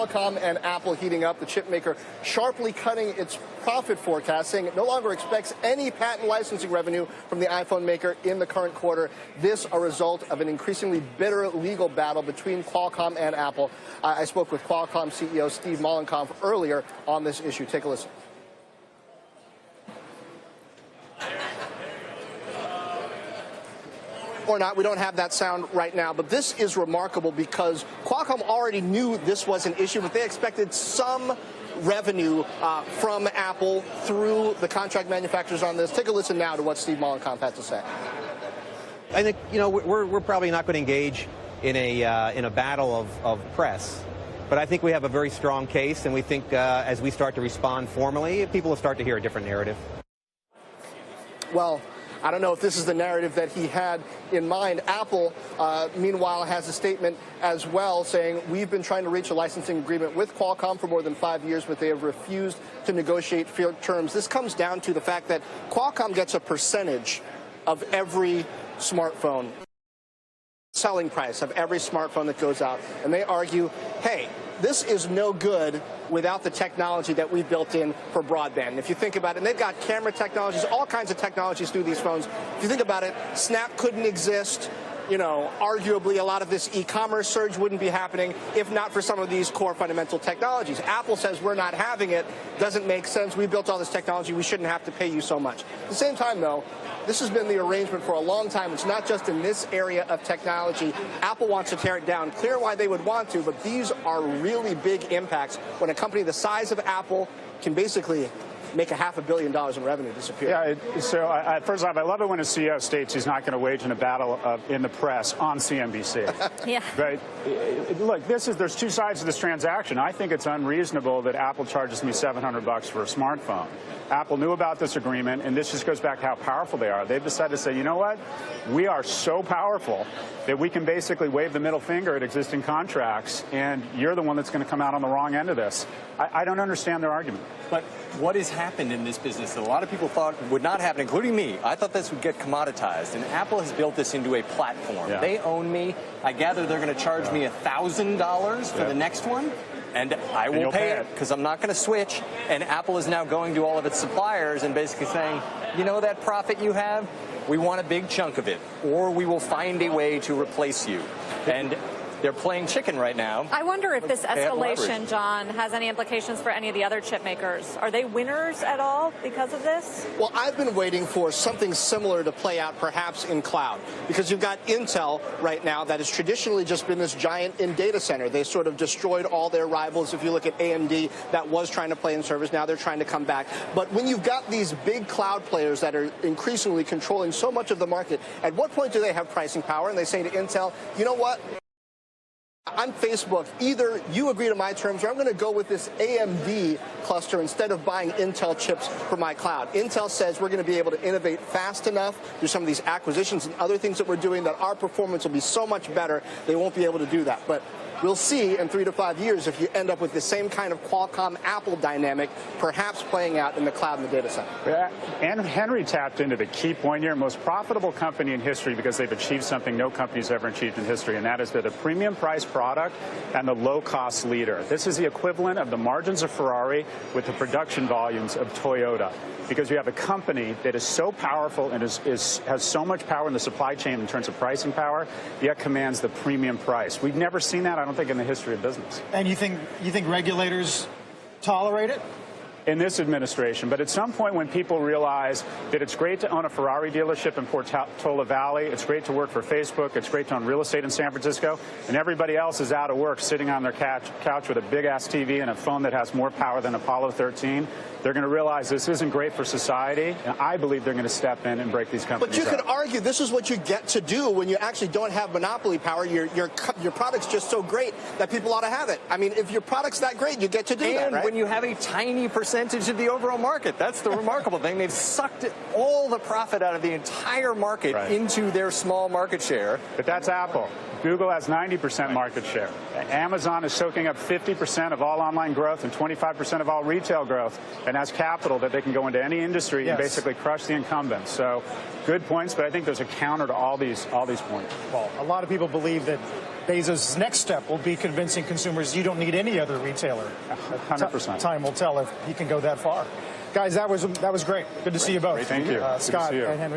Qualcomm and Apple heating up, the chip maker sharply cutting its profit forecast, saying it no longer expects any patent licensing revenue from the iPhone maker in the current quarter. This a result of an increasingly bitter legal battle between Qualcomm and Apple. I spoke with Qualcomm CEO Steve Mollenkopf earlier on this issue. Take a listen. Or not, we don't have that sound right now, but this is remarkable because Qualcomm already knew this was an issue, but they expected some revenue from Apple through the contract manufacturers on this. Take a listen now to what Steve Mollenkopf had to say. I think, we're probably not going to engage in a battle of press, but I think we have a very strong case, and we think as we start to respond formally, people will start to hear a different narrative. Well, I don't know if this is the narrative that he had in mind. Apple, meanwhile, has a statement as well saying, we've been trying to reach a licensing agreement with Qualcomm for more than 5 years, but they have refused to negotiate fair terms. This comes down to the fact that Qualcomm gets a percentage of every smartphone, selling price of every smartphone that goes out. And they argue, hey, this is no good without the technology that we built in for broadband. And if you think about it, and they've got camera technologies, all kinds of technologies through these phones. If you think about it, Snap couldn't exist. Arguably a lot of this e-commerce surge wouldn't be happening if not for some of these core fundamental technologies. Apple says we're not having it. Doesn't make sense. We built all this technology. We shouldn't have to pay you so much. At the same time, though, this has been the arrangement for a long time. It's not just in this area of technology. Apple wants to tear it down. Clear why they would want to, but these are really big impacts when a company the size of Apple can basically make $500 million in revenue disappear. Yeah, so first off, I love it when a CEO states he's not going to wage in a battle in the press on CNBC. Yeah. Right? Look, there's two sides to this transaction. I think it's unreasonable that Apple charges me $700 for a smartphone. Apple knew about this agreement, and this just goes back to how powerful they are. They've decided to say, you know what? We are so powerful that we can basically wave the middle finger at existing contracts, and you're the one that's going to come out on the wrong end of this. I don't understand their argument. But what has happened in this business that a lot of people thought would not happen, including me? I thought this would get commoditized, and Apple has built this into a platform. Yeah. They own me. I gather they're going to charge me $1,000 for the next one. And I will pay it because I'm not going to switch. And Apple is now going to all of its suppliers and basically saying, you know that profit you have? We want a big chunk of it, or we will find a way to replace you. And they're playing chicken right now. I wonder if this escalation, John, has any implications for any of the other chip makers. Are they winners at all because of this? Well, I've been waiting for something similar to play out perhaps in cloud, because you've got Intel right now that has traditionally just been this giant in data center. They sort of destroyed all their rivals. If you look at AMD, that was trying to play in servers. Now they're trying to come back. But when you've got these big cloud players that are increasingly controlling so much of the market, at what point do they have pricing power? And they say to Intel, you know what? I'm Facebook. Either you agree to my terms or I'm going to go with this AMD cluster instead of buying Intel chips for my cloud. Intel says we're going to be able to innovate fast enough through some of these acquisitions and other things that we're doing that our performance will be so much better they won't be able to do that. But we'll see in 3 to 5 years if you end up with the same kind of Qualcomm-Apple dynamic, perhaps playing out in the cloud and the data center. And Henry tapped into the key point here, most profitable company in history because they've achieved something no company's ever achieved in history, and that is they're the premium price product and the low-cost leader. This is the equivalent of the margins of Ferrari with the production volumes of Toyota, because you have a company that is so powerful and has so much power in the supply chain in terms of pricing power, yet commands the premium price. We've never seen that, I don't think, in the history of business. And you think regulators tolerate it? In this administration, but at some point when people realize that it's great to own a Ferrari dealership in Portola Valley, it's great to work for Facebook, it's great to own real estate in San Francisco, and everybody else is out of work sitting on their couch with a big-ass TV and a phone that has more power than Apollo 13, they're going to realize this isn't great for society, and I believe they're going to step in and break these companies But you could argue this is what you get to do when you actually don't have monopoly power. Your product's just so great that people ought to have it. I mean, if your product's that great, you get to do that, right? And when you have a tiny percentage of the overall market, that's the remarkable thing. They've sucked all the profit out of the entire market into their small market share. But that's Apple. Google has 90% market share. Amazon is soaking up 50% of all online growth and 25% of all retail growth, and has capital that they can go into any industry and basically crush the incumbents. So good points, but I think there's a counter to all these points. Well, a lot of people believe that Bezos' next step will be convincing consumers you don't need any other retailer. 100%. Time will tell if he can go that far. Guys, that was great. Good to see you both. Great, thank you. Good to Scott see you. and Henry.